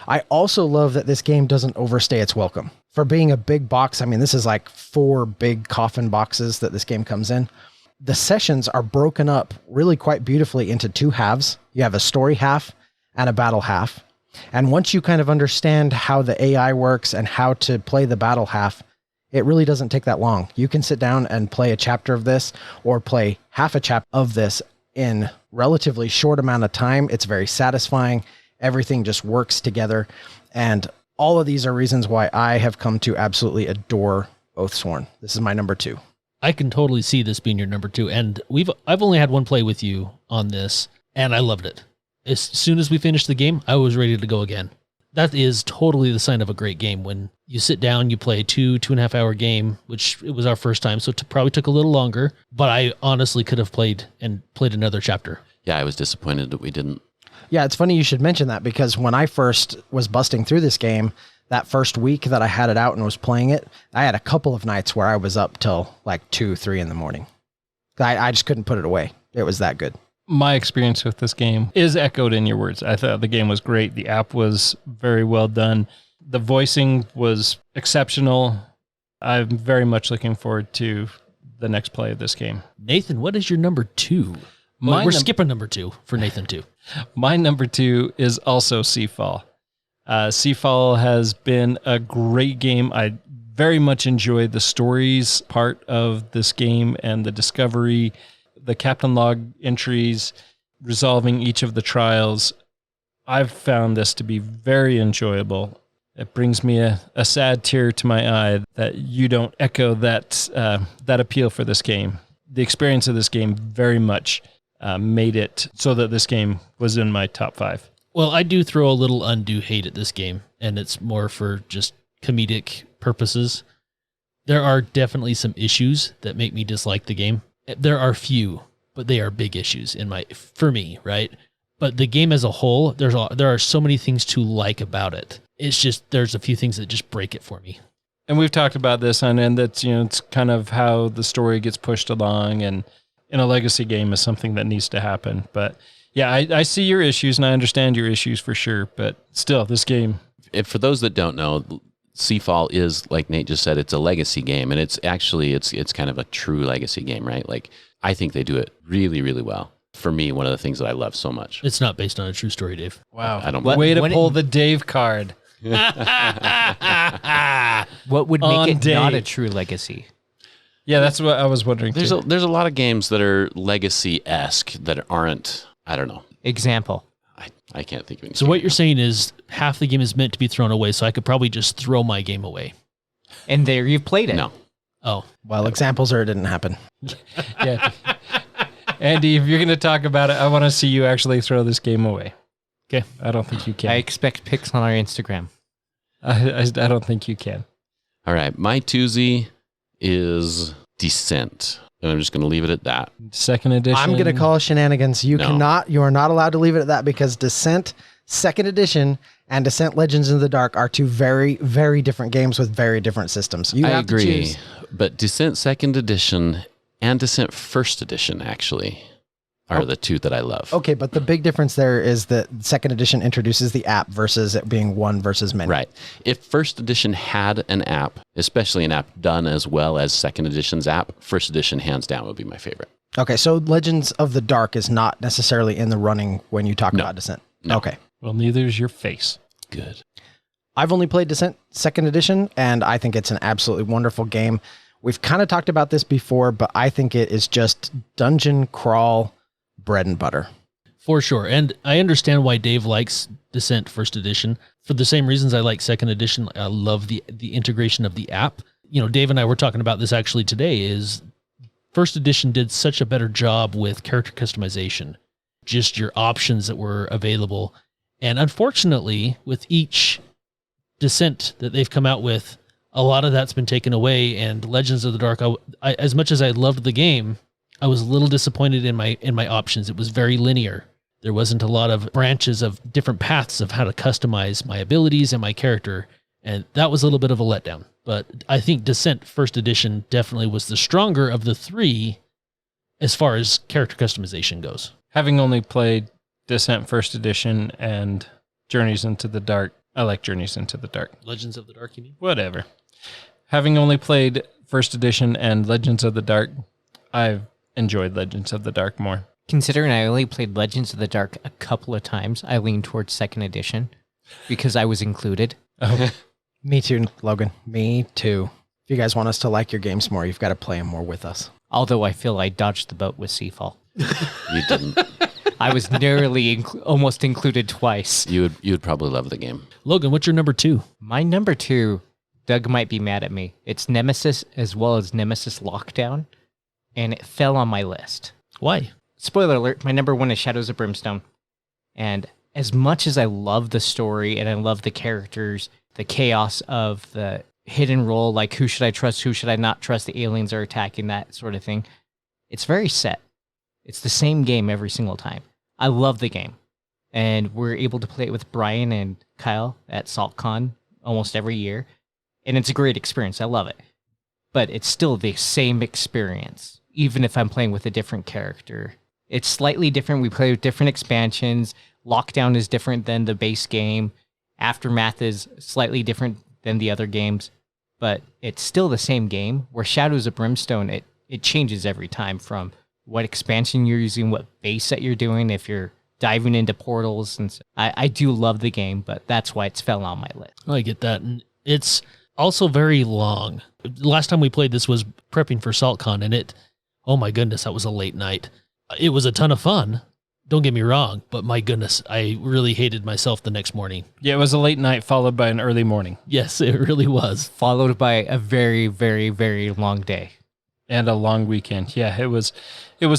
[SPEAKER 3] I also love that this game doesn't overstay its welcome. For being a big box, this is like 4 big coffin boxes that this game comes in. The sessions are broken up really quite beautifully into 2 halves. You have a story half and a battle half. And once you kind of understand how the AI works and how to play the battle half, it really doesn't take that long. You can sit down and play a chapter of this or play half a chapter of this in relatively short amount of time. It's very satisfying. Everything just works together. And all of these are reasons why I have come to absolutely adore Oathsworn. This is my number 2.
[SPEAKER 1] I can totally see this being your number 2. And I've only had one play with you on this, and I loved it. As soon as we finished the game, I was ready to go again. That is totally the sign of a great game. When you sit down, you play a 2.5 hour game, which it was our first time, so it probably took a little longer, but I honestly could have played another chapter.
[SPEAKER 5] Yeah, I was disappointed that we didn't.
[SPEAKER 3] Yeah, it's funny you should mention that because when I first was busting through this game, that first week that I had it out and was playing it, I had a couple of nights where I was up till like 2, 3 in the morning. I just couldn't put it away. It was that good.
[SPEAKER 4] My experience with this game is echoed in your words. I thought the game was great. The app was very well done. The voicing was exceptional. I'm very much looking forward to the next play of this game.
[SPEAKER 1] Nathan, what is your number 2? We're skipping number 2 for Nathan too.
[SPEAKER 4] My number 2 is also Seafall. Seafall has been a great game. I very much enjoyed the stories part of this game and the discovery, the captain log entries, resolving each of the trials. I've found this to be very enjoyable. It brings me a sad tear to my eye that you don't echo that appeal for this game. The experience of this game very much made it so that this game was in my top 5.
[SPEAKER 1] Well, I do throw a little undue hate at this game, and it's more for just comedic purposes. There are definitely some issues that make me dislike the game. There are few, but they are big issues for me, right? But the game as a whole, there are so many things to like about it. It's just there's a few things that just break it for me.
[SPEAKER 4] And we've talked about this, and that's it's kind of how the story gets pushed along, and in a legacy game is something that needs to happen. But yeah, I see your issues, and I understand your issues for sure. But still, this game.
[SPEAKER 5] For those that don't know, Seafall is, like Nate just said, it's a legacy game, and it's actually it's kind of a true legacy game, right? Like I think they do it really, really well. For me, one of the things that I love so much.
[SPEAKER 1] It's not based on a true story, Dave.
[SPEAKER 4] Wow.
[SPEAKER 5] I don't.
[SPEAKER 4] Way to pull the Dave card.
[SPEAKER 6] What would make it not a true legacy?
[SPEAKER 4] Yeah, that's what I was wondering.
[SPEAKER 5] There's a lot of games that are legacy-esque that aren't, I don't know.
[SPEAKER 6] Example.
[SPEAKER 5] I can't think of any.
[SPEAKER 1] So what you're saying is half the game is meant to be thrown away, so I could probably just throw my game away.
[SPEAKER 6] And there you've played it.
[SPEAKER 5] No.
[SPEAKER 1] Oh.
[SPEAKER 3] Well, examples are it didn't happen.
[SPEAKER 4] Yeah. Andy, if you're going to talk about it, I want to see you actually throw this game away.
[SPEAKER 1] Okay.
[SPEAKER 4] I don't think you can.
[SPEAKER 6] I expect pics on our Instagram.
[SPEAKER 4] I don't think you can.
[SPEAKER 5] All right. My twosie is Descent. And I'm just going to leave it at that.
[SPEAKER 4] Second edition.
[SPEAKER 3] I'm going to call shenanigans. You are not allowed to leave it at that because Descent Second Edition and Descent Legends in the Dark are two very, very different games with very different systems. You
[SPEAKER 5] I
[SPEAKER 3] have
[SPEAKER 5] agree.
[SPEAKER 3] to choose.
[SPEAKER 5] But Descent Second Edition and Descent First Edition actually are the two that I love.
[SPEAKER 3] Okay, but the big difference there is that Second Edition introduces the app versus it being one versus many.
[SPEAKER 5] Right. If First Edition had an app, especially an app done as well as Second Edition's app, First Edition hands down would be my favorite.
[SPEAKER 3] Okay, so Legends of the Dark is not necessarily in the running when you talk about Descent.
[SPEAKER 5] No.
[SPEAKER 3] Okay.
[SPEAKER 4] Well, neither's your face.
[SPEAKER 5] Good.
[SPEAKER 3] I've only played Descent Second Edition, and I think it's an absolutely wonderful game. We've kind of talked about this before, but I think it is just dungeon crawl bread and butter.
[SPEAKER 1] For sure. And I understand why Dave likes Descent First Edition. For the same reasons I like Second Edition, I love the integration of the app. You know, Dave and I were talking about this actually today, is First Edition did such a better job with character customization, just your options that were available. And unfortunately, with each Descent that they've come out with, a lot of that's been taken away. And Legends of the Dark, I as much as I loved the game, I was a little disappointed in my options. It was very linear. There wasn't a lot of branches of different paths of how to customize my abilities and my character. And that was a little bit of a letdown. But I think Descent First Edition definitely was the stronger of the three as far as character customization goes.
[SPEAKER 4] Having only played Descent First Edition and Journeys into the Dark, I like Journeys into the Dark.
[SPEAKER 1] Legends of the Dark, you mean?
[SPEAKER 4] Whatever. Having only played First Edition and Legends of the Dark, I've enjoyed Legends of the Dark more.
[SPEAKER 6] Considering I only played Legends of the Dark a couple of times, I lean towards Second Edition because I was included.
[SPEAKER 4] Oh.
[SPEAKER 3] Me too, Logan. Me too. If you guys want us to like your games more, you've got to play them more with us.
[SPEAKER 6] Although I feel I dodged the boat with Seafall.
[SPEAKER 5] You didn't.
[SPEAKER 6] I was nearly almost included twice.
[SPEAKER 5] You would probably love the game.
[SPEAKER 1] Logan, what's your number two?
[SPEAKER 6] My number two, Doug might be mad at me. It's Nemesis as well as Nemesis Lockdown, and it fell on my list.
[SPEAKER 1] Why?
[SPEAKER 6] Spoiler alert, my number one is Shadows of Brimstone. And as much as I love the story and I love the characters, the chaos of the hidden role, like who should I trust, who should I not trust, the aliens are attacking, that sort of thing, it's very set. It's the same game every single time. I love the game. And we're able to play it with Brian and Kyle at SaltCon almost every year. And it's a great experience. I love it. But it's still the same experience, even if I'm playing with a different character. It's slightly different. We play with different expansions. Lockdown is different than the base game. Aftermath is slightly different than the other games. But it's still the same game. Where Shadows of Brimstone, it changes every time from what expansion you're using, what base that you're doing, if you're diving into portals. And so I do love the game, but that's why it's fell on my list.
[SPEAKER 1] I get that. And it's also very long. The last time we played this was prepping for SaltCon, and oh my goodness, that was a late night. It was a ton of fun. Don't get me wrong, but my goodness, I really hated myself the next morning.
[SPEAKER 4] Yeah, it was a late night followed by an early morning.
[SPEAKER 1] Yes, it really was.
[SPEAKER 6] Followed by a very, very, very long day.
[SPEAKER 4] And a long weekend. Yeah, it was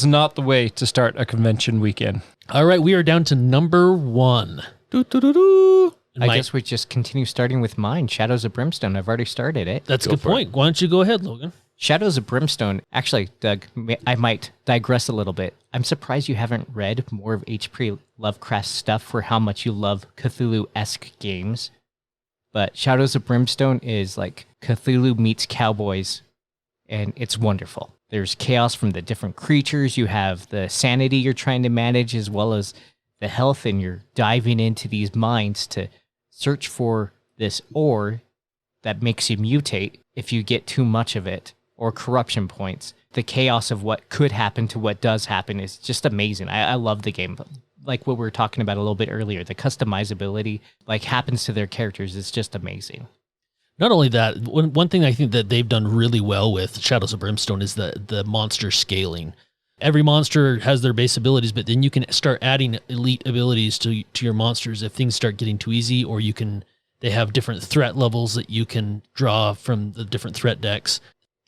[SPEAKER 4] not the way to start a convention weekend.
[SPEAKER 1] All right, we are down to number one. Doo-doo-doo-doo.
[SPEAKER 6] I guess we just continue starting with mine, Shadows of Brimstone. I've already started it.
[SPEAKER 1] That's a good point. Why don't you go ahead, Logan?
[SPEAKER 6] Shadows of Brimstone. Actually, Doug, I might digress a little bit. I'm surprised you haven't read more of H.P. Lovecraft's stuff for how much you love Cthulhu-esque games. But Shadows of Brimstone is like Cthulhu meets cowboys, and it's wonderful. There's chaos from the different creatures. You have the sanity you're trying to manage as well as the health, and you're diving into these mines to search for this ore that makes you mutate if you get too much of it, or corruption points. The chaos of what could happen to what does happen is just amazing. I love the game. Like what we were talking about a little bit earlier, the customizability, like happens to their characters is just amazing.
[SPEAKER 1] Not only that, one thing I think that they've done really well with Shadows of Brimstone is the monster scaling. Every monster has their base abilities, but then you can start adding elite abilities to your monsters if things start getting too easy, or they have different threat levels that you can draw from the different threat decks.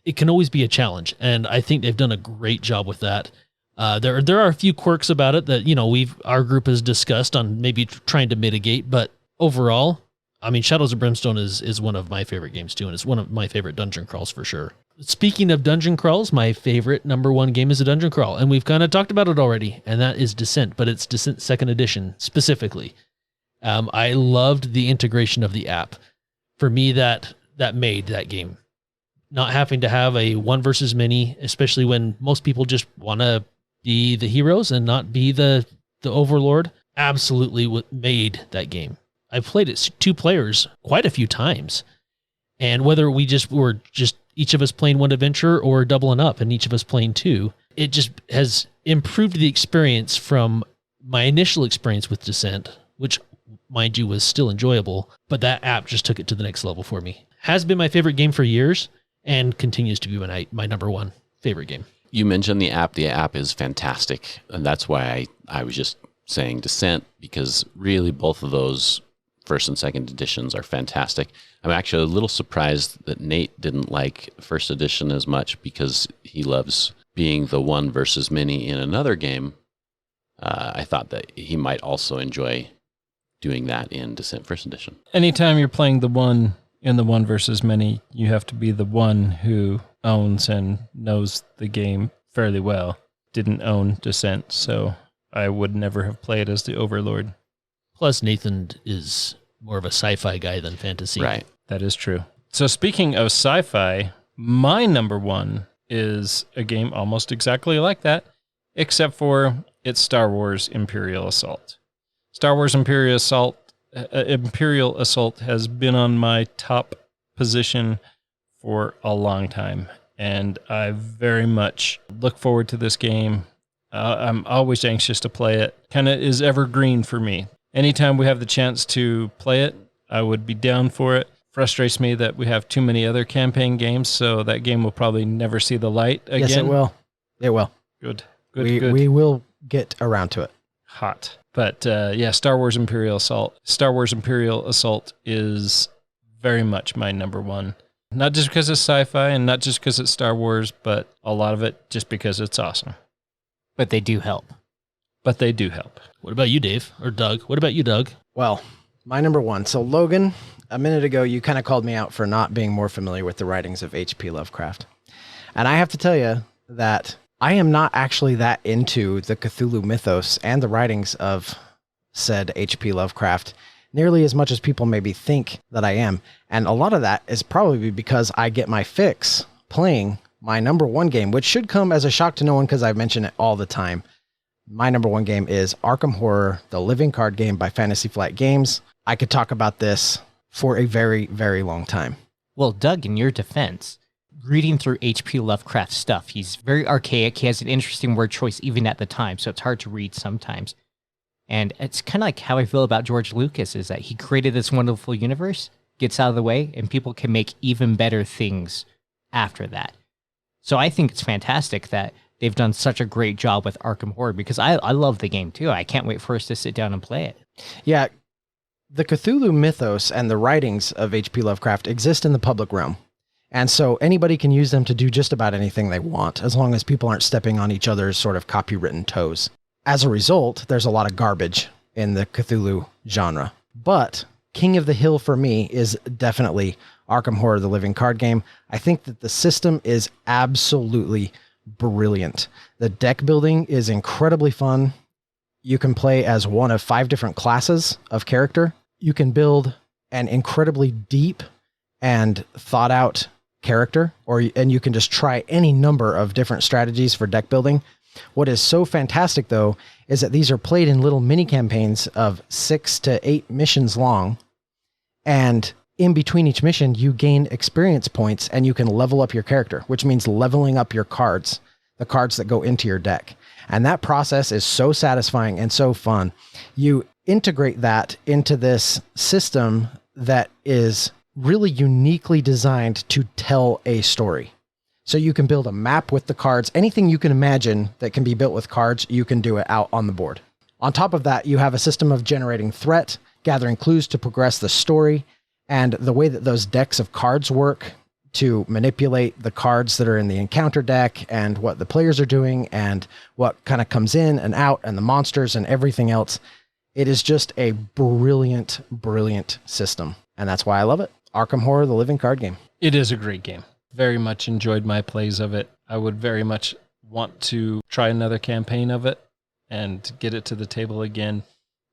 [SPEAKER 1] It can always be a challenge, and I think they've done a great job with that. There are a few quirks about it that our group has discussed on maybe trying to mitigate, but overall, I mean, Shadows of Brimstone is one of my favorite games too, and it's one of my favorite dungeon crawls for sure. Speaking of dungeon crawls, my favorite number one game is a dungeon crawl, and we've kind of talked about it already, and that is Descent, but it's Descent 2nd Edition specifically. I loved the integration of the app. For me, that made that game. Not having to have a one versus many, especially when most people just want to be the heroes and not be the overlord, absolutely made that game. I played it 2 players quite a few times, and whether we were each of us playing one adventure or doubling up and each of us playing 2, it just has improved the experience from my initial experience with Descent, which, mind you, was still enjoyable, but that app just took it to the next level for me. Has been my favorite game for years and continues to be my number one favorite game.
[SPEAKER 5] You mentioned the app. The app is fantastic, and that's why I was just saying Descent, because really both of those first and second editions are fantastic. I'm actually a little surprised that Nate didn't like first edition as much, because he loves being the one versus many in another game. I thought that he might also enjoy doing that in Descent first edition.
[SPEAKER 4] Anytime you're playing the one in the one versus many, you have to be the one who owns and knows the game fairly well. Didn't own Descent, so I would never have played as the Overlord.
[SPEAKER 1] Plus, Nathan is more of a sci-fi guy than fantasy.
[SPEAKER 5] Right.
[SPEAKER 4] That is true. So speaking of sci-fi, my number one is a game almost exactly like that, except for it's Star Wars Imperial Assault. Star Wars Imperial Assault has been on my top position for a long time, and I very much look forward to this game. I'm always anxious to play it. Kind of is evergreen for me. Anytime we have the chance to play it, I would be down for it. Frustrates me that we have too many other campaign games, so that game will probably never see the light again.
[SPEAKER 3] Yes, it will. It will.
[SPEAKER 4] Good.
[SPEAKER 3] We will get around to it.
[SPEAKER 4] Hot. But yeah, Star Wars Imperial Assault. Star Wars Imperial Assault is very much my number one. Not just because it's sci-fi and not just because it's Star Wars, but a lot of it just because it's awesome.
[SPEAKER 6] But they do help.
[SPEAKER 1] What about you, Dave? Or Doug? What about you, Doug?
[SPEAKER 3] Well, my number one. So, Logan, a minute ago, you kind of called me out for not being more familiar with the writings of H.P. Lovecraft. And I have to tell you that I am not actually that into the Cthulhu mythos and the writings of said H.P. Lovecraft nearly as much as people maybe think that I am. And a lot of that is probably because I get my fix playing my number one game, which should come as a shock to no one because I mention it all the time. My number one game is Arkham Horror, the living card game by Fantasy Flight Games. I could talk about this for a very, very long time.
[SPEAKER 6] Well, Doug, in your defense, reading through H.P. Lovecraft stuff, he's very archaic. He has an interesting word choice even at the time, so it's hard to read sometimes. And it's kind of like how I feel about George Lucas, is that he created this wonderful universe, gets out of the way, and people can make even better things after that. So I think it's fantastic that they've done such a great job with Arkham Horror, because I love the game too. I can't wait for us to sit down and play it.
[SPEAKER 3] Yeah, the Cthulhu mythos and the writings of H.P. Lovecraft exist in the public realm. And so anybody can use them to do just about anything they want, as long as people aren't stepping on each other's sort of copywritten toes. As a result, there's a lot of garbage in the Cthulhu genre. But King of the Hill for me is definitely Arkham Horror, the living card game. I think that the system is absolutely brilliant. The deck building is incredibly fun. You can play as one of 5 different classes of character. You can build an incredibly deep and thought out character, and you can just try any number of different strategies for deck building. What is so fantastic, though, is that these are played in little mini campaigns of 6 to 8 missions long, and in between each mission, you gain experience points and you can level up your character, which means leveling up your cards, the cards that go into your deck. And that process is so satisfying and so fun. You integrate that into this system that is really uniquely designed to tell a story. So you can build a map with the cards. Anything you can imagine that can be built with cards, you can do it out on the board. On top of that, you have a system of generating threat, gathering clues to progress the story, and the way that those decks of cards work to manipulate the cards that are in the encounter deck and what the players are doing and what kind of comes in and out and the monsters and everything else. It is just a brilliant, brilliant system. And that's why I love it. Arkham Horror, the living card game.
[SPEAKER 4] It is a great game. Very much enjoyed my plays of it. I would very much want to try another campaign of it and get it to the table again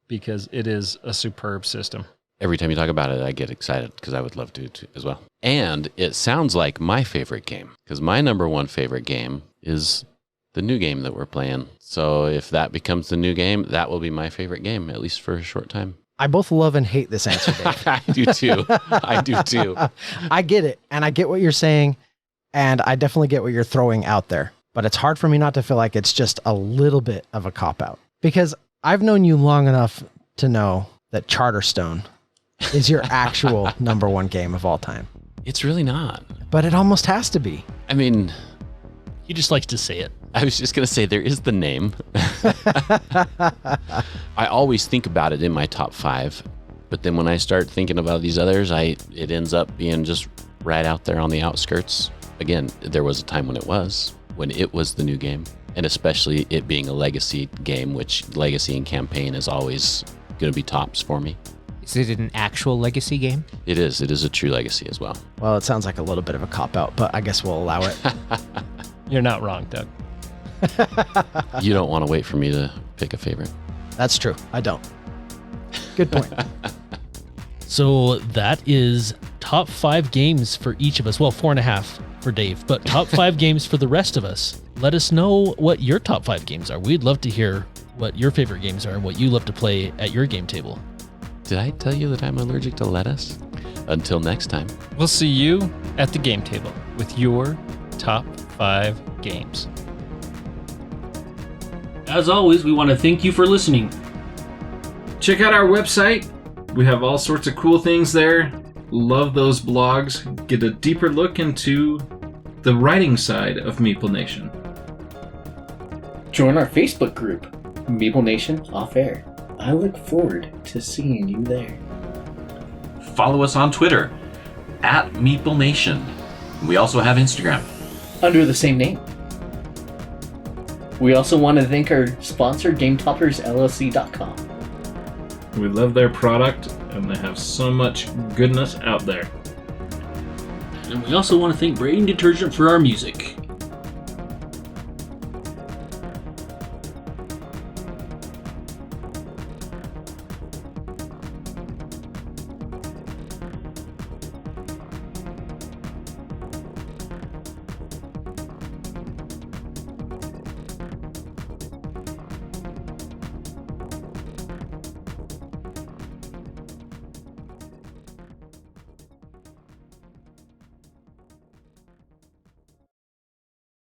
[SPEAKER 4] because it is a superb system.
[SPEAKER 5] Every time you talk about it, I get excited because I would love to as well. And it sounds like my favorite game because my number one favorite game is the new game that we're playing. So if that becomes the new game, that will be my favorite game, at least for a short time.
[SPEAKER 3] I both love and hate this answer, Dave.
[SPEAKER 5] I do too. I do too.
[SPEAKER 3] I get it. And I get what you're saying. And I definitely get what you're throwing out there. But it's hard for me not to feel like it's just a little bit of a cop-out. Because I've known you long enough to know that Charterstone is your actual number one game of all time.
[SPEAKER 5] It's really not.
[SPEAKER 3] But it almost has to be.
[SPEAKER 5] I mean,
[SPEAKER 1] He just likes to say it.
[SPEAKER 5] I was just going to say there is the name. I always think about it in my top 5. But then when I start thinking about these others, it ends up being just right out there on the outskirts. Again, there was a time when it was the new game. And especially it being a legacy game, which legacy and campaign is always going to be tops for me.
[SPEAKER 6] Is it an actual legacy game?
[SPEAKER 5] It is. It is a true legacy as well.
[SPEAKER 3] Well, it sounds like a little bit of a cop-out, but I guess we'll allow it.
[SPEAKER 4] You're not wrong, Doug.
[SPEAKER 5] You don't want to wait for me to pick a favorite.
[SPEAKER 3] That's true. I don't. Good point.
[SPEAKER 1] So that is top 5 games for each of us. Well, 4.5 for Dave, but top 5 games for the rest of us. Let us know what your top 5 games are. We'd love to hear what your favorite games are and what you love to play at your game table.
[SPEAKER 5] Did I tell you that I'm allergic to lettuce? Until next time.
[SPEAKER 4] We'll see you at the game table with your top 5 games.
[SPEAKER 7] As always, we want to thank you for listening. Check out our website. We have all sorts of cool things there. Love those blogs. Get a deeper look into the writing side of Meeple Nation.
[SPEAKER 8] Join our Facebook group, Meeple Nation Off Air. I look forward to seeing you there.
[SPEAKER 7] Follow us on Twitter at Meeple Nation. We also have Instagram.
[SPEAKER 8] Under the same name. We also want to thank our sponsor, GameToppersLLC.com.
[SPEAKER 7] We love their product, and they have so much goodness out there. And we also want to thank Brain Detergent for our music.